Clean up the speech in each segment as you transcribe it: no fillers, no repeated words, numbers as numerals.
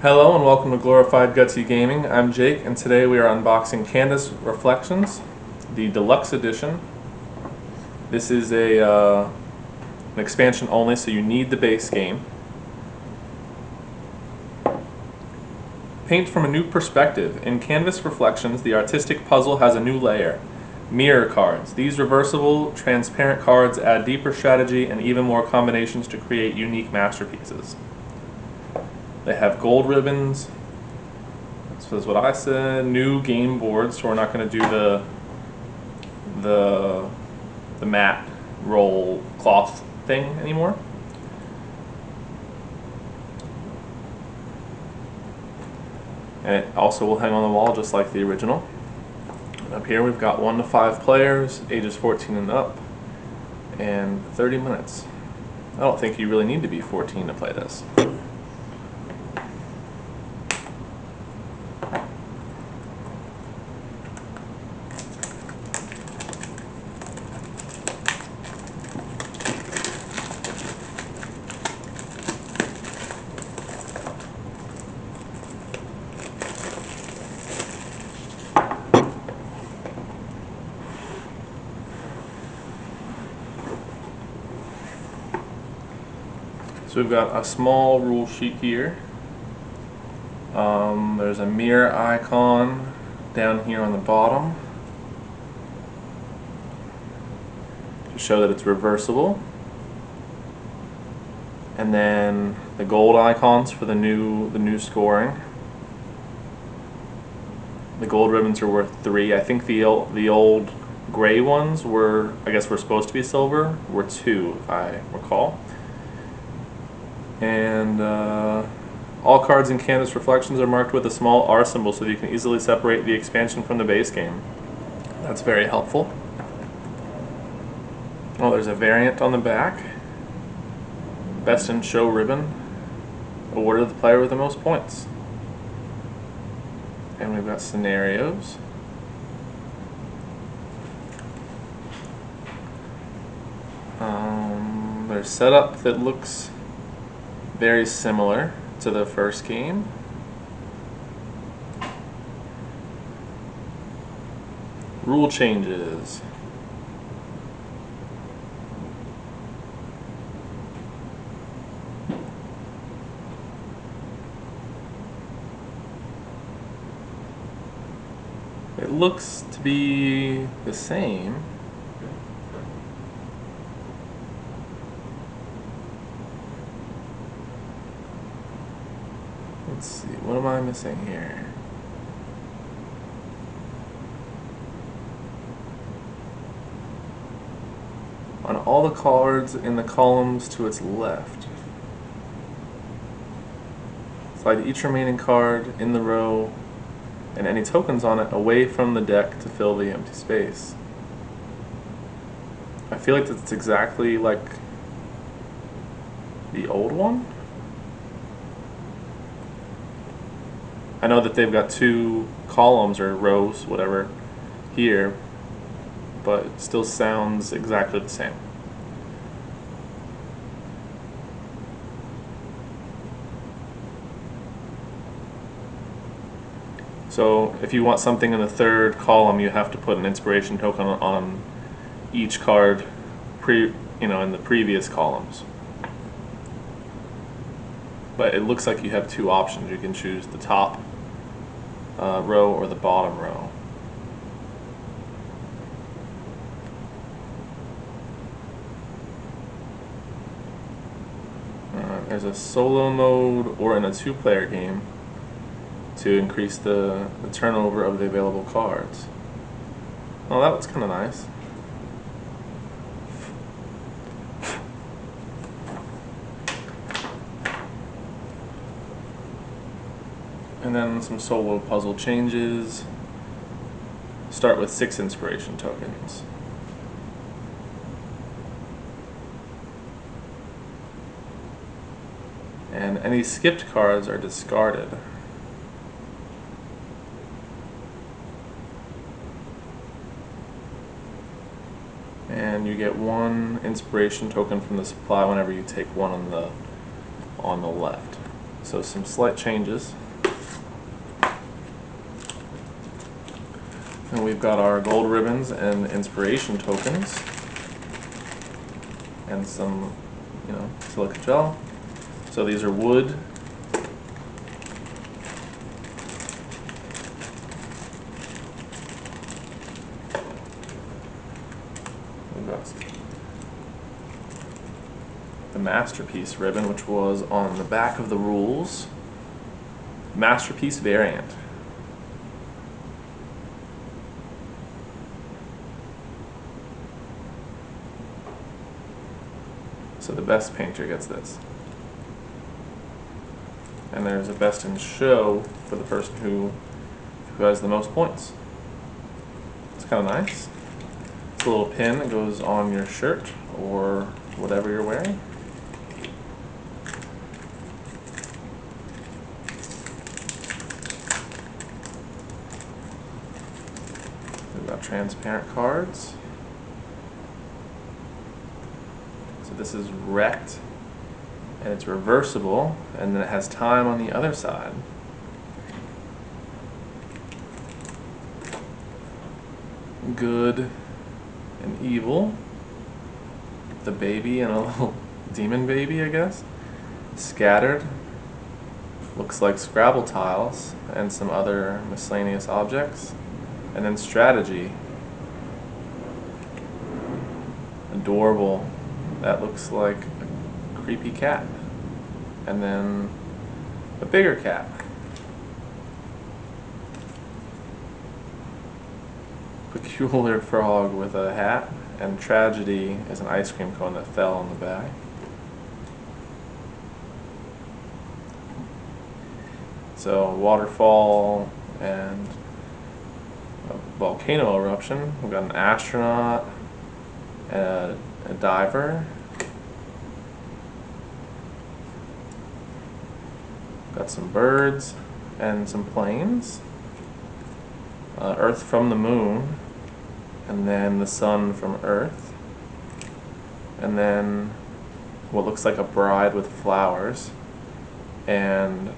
Hello and welcome to Glorified Gutsy Gaming. I'm Jake and today we are unboxing Canvas Reflections, the Deluxe Edition. This is an expansion only, so you need the base game. Paint from a new perspective. In Canvas Reflections, the artistic puzzle has a new layer. Mirror cards. These reversible, transparent cards add deeper strategy and even more combinations to create unique masterpieces. They have gold ribbons. So that's what I said. New game boards, so we're not going to do the matte roll cloth thing anymore. And it also will hang on the wall just like the original. And up here we've got 1 to 5 players, ages 14 and up, and 30 minutes. I don't think you really need to be 14 to play this. So we've got a small rule sheet here. There's a mirror icon down here on the bottom to show that it's reversible. And then the gold icons for the new scoring. The gold ribbons are worth 3. I think the old gray ones were supposed to be silver, were 2 if I recall. And all cards in Canvas Reflections are marked with a small R symbol so that you can easily separate the expansion from the base game. That's very helpful. Oh, there's a variant on the back. Best in Show ribbon. Awarded the player with the most points. And we've got scenarios. There's setup that looks very similar to the first game. Rule changes. It looks to be the same. Let's see, what am I missing here? On all the cards in the columns to its left, slide each remaining card in the row and any tokens on it away from the deck to fill the empty space. I feel like that's exactly like the old one. I know that they've got 2 columns or rows, whatever, here, but it still sounds exactly the same. So if you want something in the 3rd column, you have to put an inspiration token on each card in the previous columns. But it looks like you have 2 options. You can choose the top row or the bottom row. There's a solo mode or in a 2-player game to increase the turnover of the available cards. Oh, that was kind of nice. And then some solo puzzle changes. Start with 6 inspiration tokens. And any skipped cards are discarded. And you get 1 inspiration token from the supply whenever you take 1 on the left. So some slight changes. And we've got our gold ribbons and inspiration tokens. And some, silica gel. So these are wood. We've got the Masterpiece ribbon, which was on the back of the rules. Masterpiece variant. So the best painter gets this. And there's a best in show for the person who has the most points. It's kind of nice. It's a little pin that goes on your shirt or whatever you're wearing. We've got transparent cards. So this is wrecked, and it's reversible, and then it has time on the other side. Good and evil. The baby and a little demon baby, I guess. Scattered. Looks like Scrabble tiles and some other miscellaneous objects. And then strategy. Adorable. That looks like a creepy cat. And then a bigger cat. Peculiar frog with a hat. And tragedy is an ice cream cone that fell on the bag. So waterfall and a volcano eruption. We've got an astronaut and a diver. Got some birds and some planes. Earth from the moon, and then the sun from Earth, and then what looks like a bride with flowers, and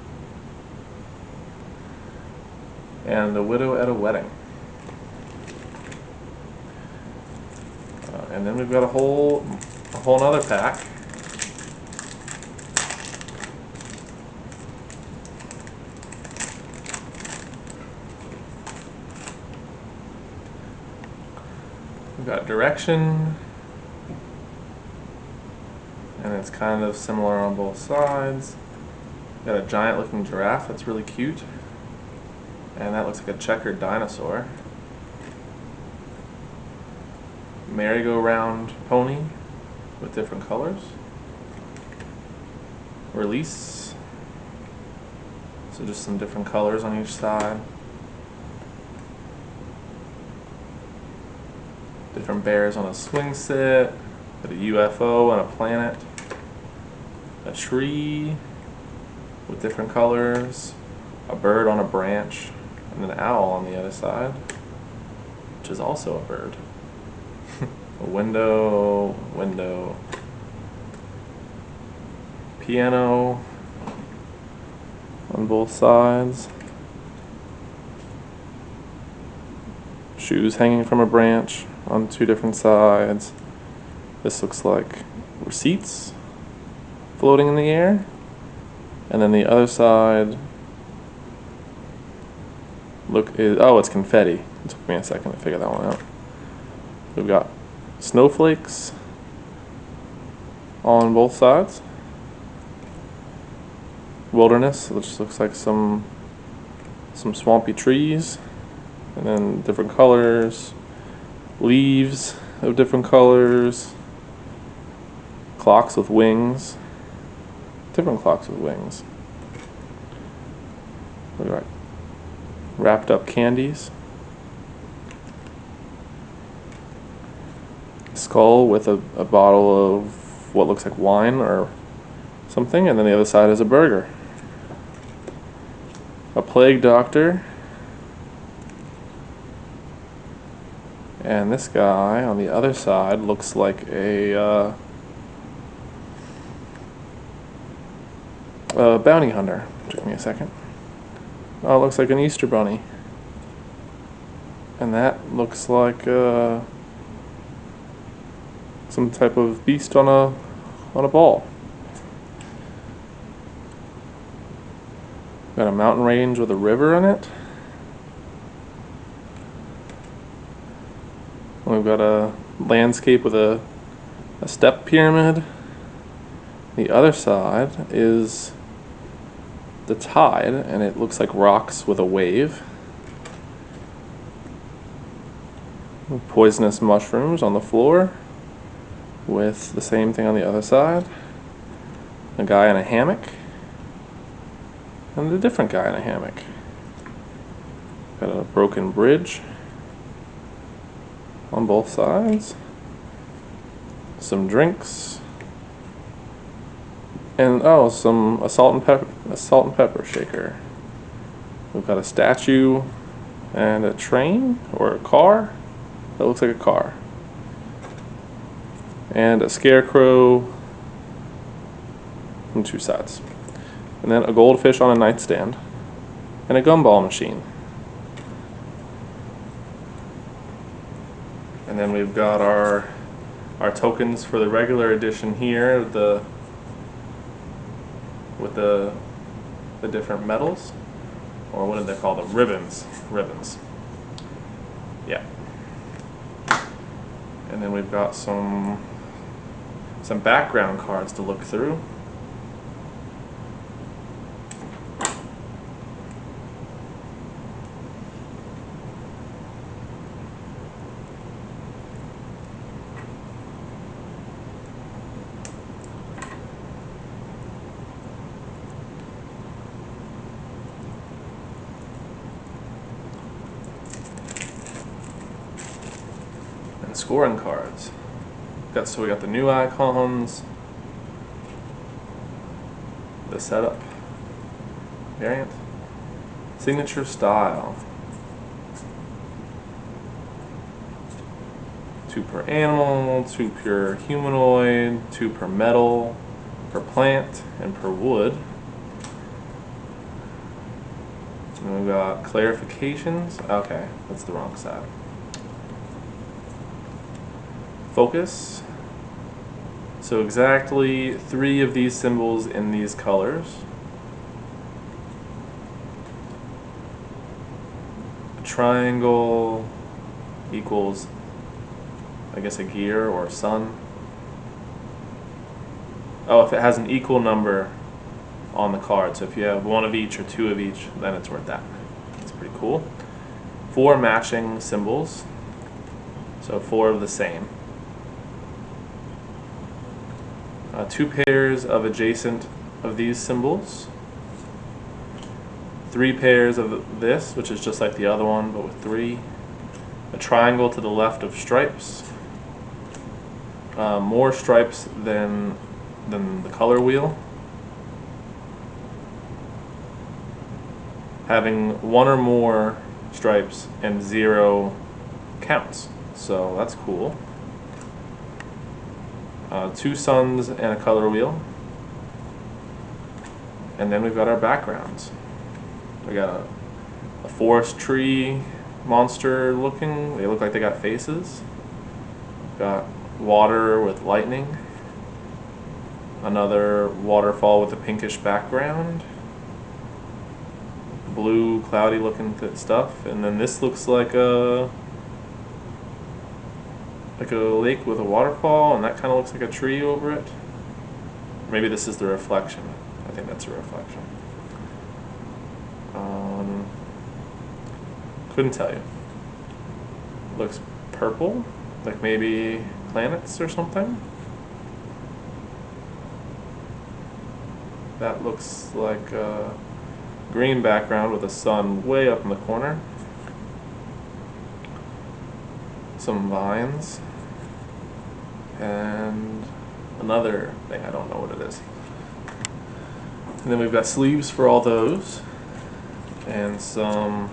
the widow at a wedding. And then we've got a whole nother pack. We've got direction, and it's kind of similar on both sides. We've got a giant looking giraffe that's really cute, and that looks like a checkered dinosaur. Merry-go-round pony with different colors. Release. So just some different colors on each side. Different bears on a swing set. Got a UFO and a planet. A tree with different colors. A bird on a branch. And an owl on the other side, which is also a bird. A window. Piano on both sides. Shoes hanging from a branch on two different sides. This looks like receipts floating in the air. And then the other side, it's confetti. It took me a second to figure that one out. We've got snowflakes on both sides. Wilderness, which looks like some swampy trees, and then different colors. Leaves of different colors. Clocks with wings. Different clocks with wings. We've got wrapped up candies. Skull with a bottle of what looks like wine or something, and then the other side is a burger. A plague doctor. And this guy on the other side looks like a Bounty hunter. Took me a second. Oh, it looks like an Easter bunny. And that looks like some type of beast on a ball. Got a mountain range with a river in it. We've got a landscape with a step pyramid. The other side is the tide, and it looks like rocks with a wave. Poisonous mushrooms on the floor with the same thing on the other side. A guy in a hammock and a different guy in a hammock. Got a broken bridge on both sides. Some drinks. And a salt and pepper shaker. We've got a statue and a train or a car. That looks like a car. And a scarecrow on two sides. And then a goldfish on a nightstand. And a gumball machine. And then we've got our tokens for the regular edition here with the different medals. Or what did they call them? Ribbons. Yeah. And then we've got some background cards to look through. Scoring cards. So we got the new icons, the setup variant, signature style, 2 per animal, 2 per humanoid, 2 per metal, per plant, and per wood. And we've got clarifications. Okay, that's the wrong side. Focus. So exactly 3 of these symbols in these colors. A triangle equals, I guess, a gear or a sun. Oh, if it has an equal number on the card. So if you have 1 of each or 2 of each, then it's worth that. That's pretty cool. 4 matching symbols. So 4 of the same. 2 pairs of adjacent of these symbols. 3 pairs of this, which is just like the other one, but with 3. A triangle to the left of stripes. More stripes than the color wheel. Having 1 or more stripes and 0 counts. So that's cool. 2 suns and a color wheel. And then we've got our backgrounds. We got a forest tree monster looking. They look like they got faces. Got water with lightning. Another waterfall with a pinkish background. Blue, cloudy looking stuff. And then this looks like a lake with a waterfall, and that kind of looks like a tree over it. Maybe this is the reflection. I think that's a reflection. Couldn't tell you. Looks purple, like maybe planets or something. That looks like a green background with a sun way up in the corner. Some vines. And another thing, I don't know what it is. And then we've got sleeves for all those. And some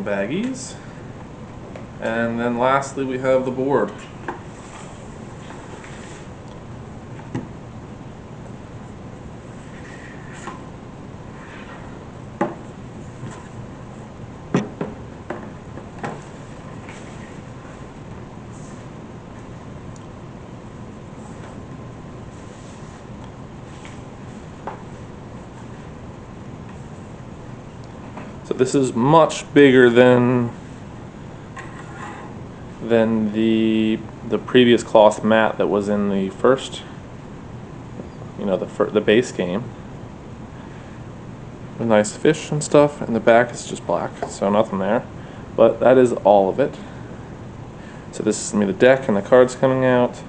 baggies. And then lastly we have the board. So this is much bigger than the previous cloth mat that was in the first, the base game. A nice fish and stuff, and the back is just black, so nothing there. But that is all of it. So this is going to be the deck and the cards coming out,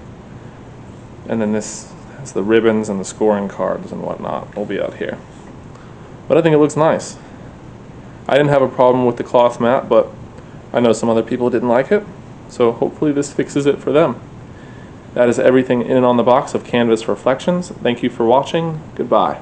and then this has the ribbons and the scoring cards and whatnot will be out here. But I think it looks nice. I didn't have a problem with the cloth mat, but I know some other people didn't like it, so hopefully this fixes it for them. That is everything in and on the box of Canvas Reflections. Thank you for watching. Goodbye.